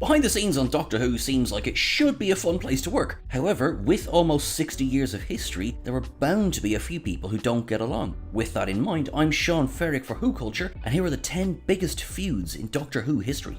Behind the scenes on Doctor Who seems like it should be a fun place to work. However, with almost 60 years of history, there are bound to be a few people who don't get along. With that in mind, I'm Sean Ferrick for Who Culture, and here are the 10 biggest feuds in Doctor Who history.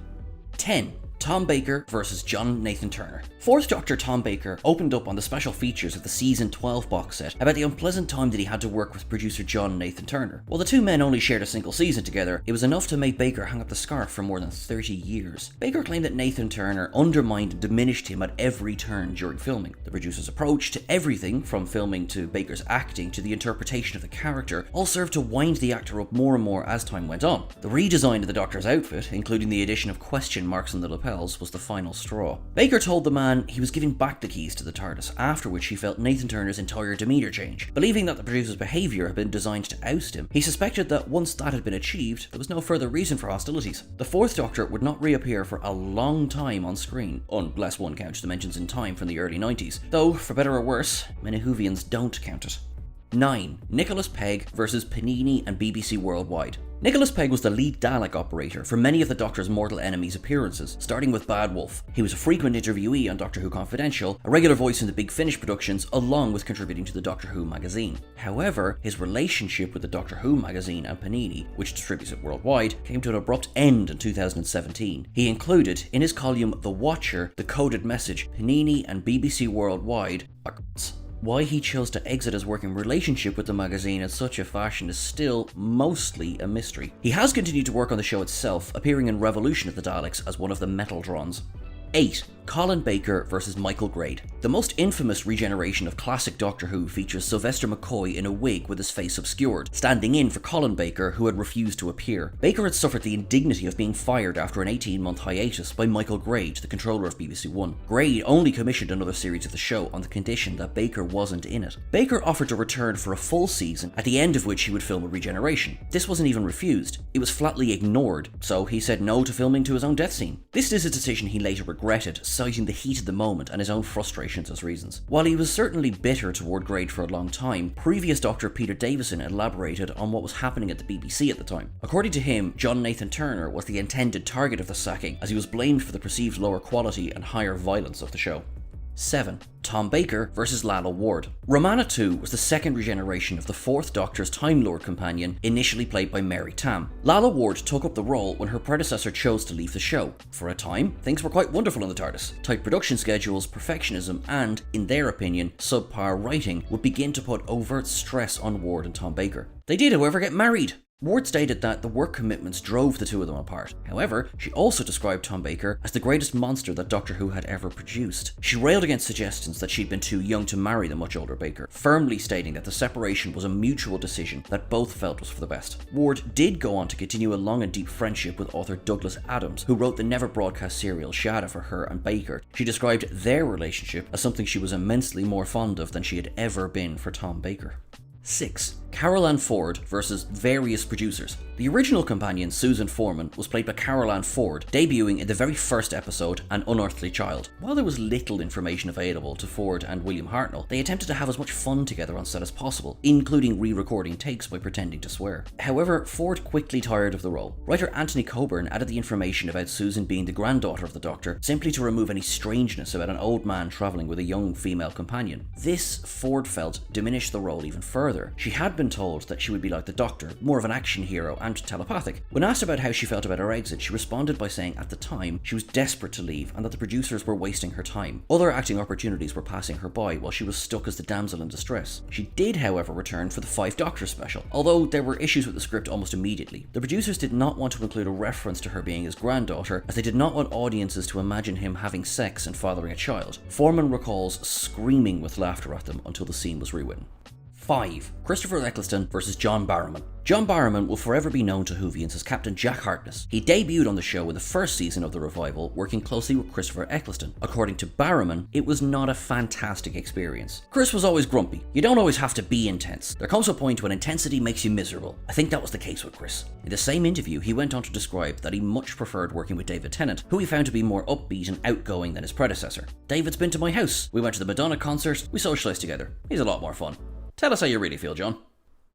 10. Tom Baker versus John Nathan Turner. 4th Doctor Tom Baker opened up on the special features of the Season 12 box set about the unpleasant time that he had to work with producer John Nathan Turner. While the two men only shared a single season together, it was enough to make Baker hang up the scarf for more than 30 years. Baker claimed that Nathan Turner undermined and diminished him at every turn during filming. The producer's approach to everything, from filming to Baker's acting to the interpretation of the character, all served to wind the actor up more and more as time went on. The redesign of the Doctor's outfit, including the addition of question marks on the lapels, was the final straw. Baker told the man he was giving back the keys to the TARDIS, after which he felt Nathan Turner's entire demeanour change. Believing that the producer's behaviour had been designed to oust him, he suspected that once that had been achieved, there was no further reason for hostilities. The 4th Doctor would not reappear for a long time on screen, unless one counts Dimensions in Time from the early 90s, though, for better or worse, many Whovians don't count it. 9. Nicholas PEGG versus PANINI and BBC Worldwide. Nicholas PEGG was the lead Dalek operator for many of the Doctor's mortal enemies' appearances, starting with Bad Wolf. He was a frequent interviewee on Doctor Who Confidential, a regular voice in the Big Finish productions, along with contributing to the Doctor Who magazine. However, his relationship with the Doctor Who magazine and Panini, which distributes it worldwide, came to an abrupt end in 2017. He included, in his column The Watcher, the coded message, "Panini and BBC Worldwide are c***s." Why he chose to exit his working relationship with the magazine in such a fashion is still mostly a mystery. He has continued to work on the show itself, appearing in Revolution of the Daleks as one of the Metaltrons. 8. Colin Baker versus Michael Grade. The most infamous regeneration of classic Doctor Who features Sylvester McCoy in a wig with his face obscured, standing in for Colin Baker, who had refused to appear. Baker had suffered the indignity of being fired after an 18-month hiatus by Michael Grade, the controller of BBC One. Grade only commissioned another series of the show on the condition that Baker wasn't in it. Baker offered to return for a full season, at the end of which he would film a regeneration. This wasn't even refused. It was flatly ignored, so he said no to filming to his own death scene. This is a decision he later regretted, citing the heat of the moment and his own frustrations as reasons. While he was certainly bitter toward Grade for a long time, previous Doctor Peter Davison elaborated on what was happening at the BBC at the time. According to him, John Nathan Turner was the intended target of the sacking, as he was blamed for the perceived lower quality and higher violence of the show. 7. Tom Baker versus Lalla Ward. Romana 2 was the second regeneration of the 4th Doctor's Time Lord companion, initially played by Mary Tam. Lalla Ward took up the role when her predecessor chose to leave the show. For a time, things were quite wonderful in the TARDIS. Tight production schedules, perfectionism, and, in their opinion, subpar writing would begin to put overt stress on Ward and Tom Baker. They did, however, get married. Ward stated that the work commitments drove the two of them apart. However, she also described Tom Baker as the greatest monster that Doctor Who had ever produced. She railed against suggestions that she'd been too young to marry the much older Baker, firmly stating that the separation was a mutual decision that both felt was for the best. Ward did go on to continue a long and deep friendship with author Douglas Adams, who wrote the never-broadcast serial Shada for her and Baker. She described their relationship as something she was immensely more fond of than she had ever been for Tom Baker. 6. Carole Ann Ford versus various producers. The original companion, Susan Foreman, was played by Carole Ann Ford, debuting in the very first episode, An Unearthly Child. While there was little information available to Ford and William Hartnell, they attempted to have as much fun together on set as possible, including re-recording takes by pretending to swear. However, Ford quickly tired of the role. Writer Anthony Coburn added the information about Susan being the granddaughter of the Doctor, simply to remove any strangeness about an old man travelling with a young female companion. This, Ford felt, diminished the role even further. She had been told that she would be like the Doctor, more of an action hero and telepathic. When asked about how she felt about her exit, she responded by saying at the time she was desperate to leave and that the producers were wasting her time. Other acting opportunities were passing her by while she was stuck as the damsel in distress. She did, however, return for the 5 Doctor special, although there were issues with the script almost immediately. The producers did not want to include a reference to her being his granddaughter, as they did not want audiences to imagine him having sex and fathering a child. Foreman recalls screaming with laughter at them until the scene was rewritten. 5. Christopher Eccleston versus John Barrowman. John Barrowman will forever be known to Whovians as Captain Jack Harkness. He debuted on the show in the first season of the revival, working closely with Christopher Eccleston. According to Barrowman, it was not a fantastic experience. Chris was always grumpy. You don't always have to be intense. There comes a point when intensity makes you miserable. I think that was the case with Chris. In the same interview, he went on to describe that he much preferred working with David Tennant, who he found to be more upbeat and outgoing than his predecessor. David's been to my house. We went to the Madonna concert. We socialised together. He's a lot more fun. Tell us how you really feel, John.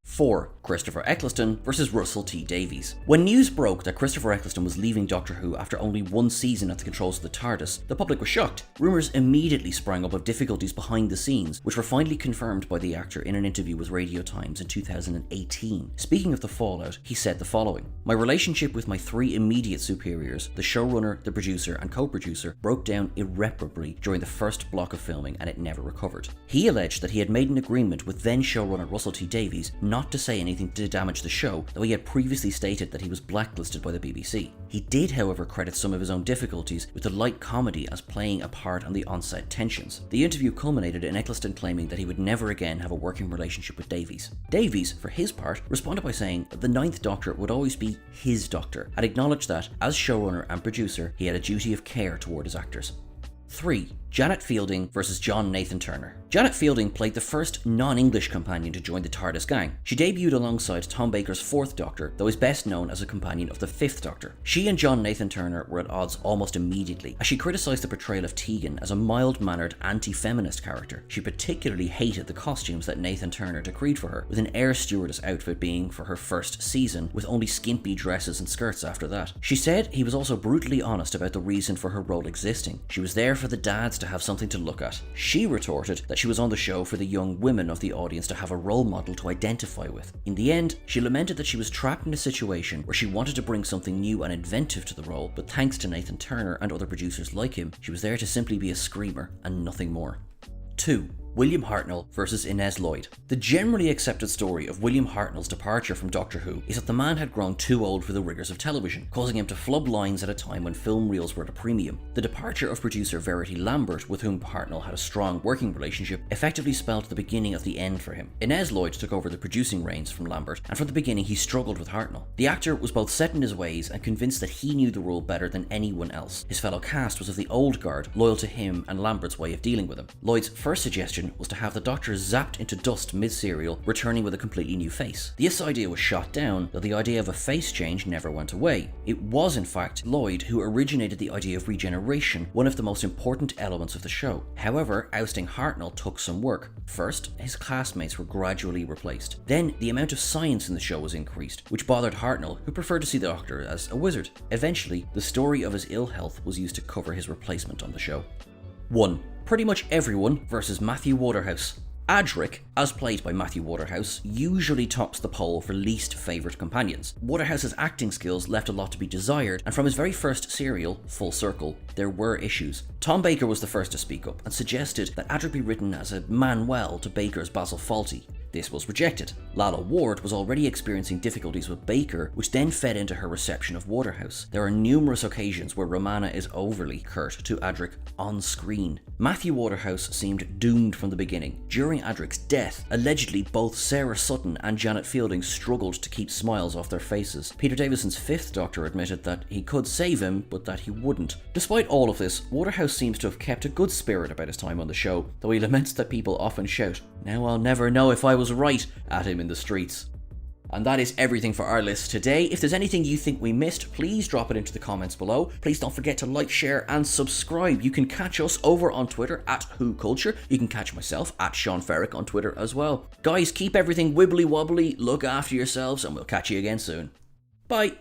4. Christopher Eccleston versus Russell T Davies. When news broke that Christopher Eccleston was leaving Doctor Who after only one season at the controls of the TARDIS, the public was shocked. Rumours immediately sprang up of difficulties behind the scenes, which were finally confirmed by the actor in an interview with Radio Times in 2018. Speaking of the fallout, he said the following: "My relationship with my 3 immediate superiors, the showrunner, the producer and co-producer, broke down irreparably during the first block of filming and it never recovered." He alleged that he had made an agreement with then showrunner Russell T Davies not to say anything to damage the show, though he had previously stated that he was blacklisted by the BBC. He did, however, credit some of his own difficulties with the light comedy as playing a part on the on-set tensions. The interview culminated in Eccleston claiming that he would never again have a working relationship with Davies. Davies, for his part, responded by saying that the 9th Doctor would always be his Doctor, and acknowledged that, as showrunner and producer, he had a duty of care toward his actors. 3. Janet Fielding versus John Nathan Turner. Janet Fielding played the first non-English companion to join the TARDIS gang. She debuted alongside Tom Baker's 4th Doctor, though is best known as a companion of the 5th Doctor. She and John Nathan Turner were at odds almost immediately, as she criticised the portrayal of Tegan as a mild-mannered anti-feminist character. She particularly hated the costumes that Nathan Turner decreed for her, with an air stewardess outfit being for her first season, with only skimpy dresses and skirts after that. She said he was also brutally honest about the reason for her role existing. She was there for the dads to have something to look at. She retorted that she was on the show for the young women of the audience to have a role model to identify with. In the end, she lamented that she was trapped in a situation where she wanted to bring something new and inventive to the role, but thanks to Nathan Turner and other producers like him, she was there to simply be a screamer and nothing more. 2. William Hartnell versus Inez Lloyd. The generally accepted story of William Hartnell's departure from Doctor Who is that the man had grown too old for the rigours of television, causing him to flub lines at a time when film reels were at a premium. The departure of producer Verity Lambert, with whom Hartnell had a strong working relationship, effectively spelled the beginning of the end for him. Inez Lloyd took over the producing reins from Lambert, and from the beginning he struggled with Hartnell. The actor was both set in his ways and convinced that he knew the role better than anyone else. His fellow cast was of the old guard, loyal to him and Lambert's way of dealing with him. Lloyd's first suggestion was to have the Doctor zapped into dust mid-serial, returning with a completely new face. This idea was shot down, though the idea of a face change never went away. It was in fact Lloyd who originated the idea of regeneration, one of the most important elements of the show. However, ousting Hartnell took some work. First, his classmates were gradually replaced. Then, the amount of science in the show was increased, which bothered Hartnell, who preferred to see the Doctor as a wizard. Eventually, the story of his ill health was used to cover his replacement on the show. 1. Pretty much everyone versus Matthew Waterhouse. Adric, as played by Matthew Waterhouse, usually tops the poll for least favourite companions. Waterhouse's acting skills left a lot to be desired, and from his very first serial, Full Circle, there were issues. Tom Baker was the first to speak up and suggested that Adric be written as a Manuel to Baker's Basil Fawlty. This was rejected. Lalla Ward was already experiencing difficulties with Baker, which then fed into her reception of Waterhouse. There are numerous occasions where Romana is overly curt to Adric on screen. Matthew Waterhouse seemed doomed from the beginning. During Adric's death, allegedly both Sarah Sutton and Janet Fielding struggled to keep smiles off their faces. Peter Davison's 5th Doctor admitted that he could save him, but that he wouldn't. Despite all of this, Waterhouse seems to have kept a good spirit about his time on the show, though he laments that people often shout, "Now I'll never know if I was right," at him in the streets. And that is everything for our list today. If there's anything you think we missed, please drop it into the comments below. Please don't forget to like, share and subscribe. You can catch us over on Twitter at WhoCulture. You can catch myself at Sean Ferrick on Twitter as well. Guys, keep everything wibbly wobbly, look after yourselves, and we'll catch you again soon. Bye.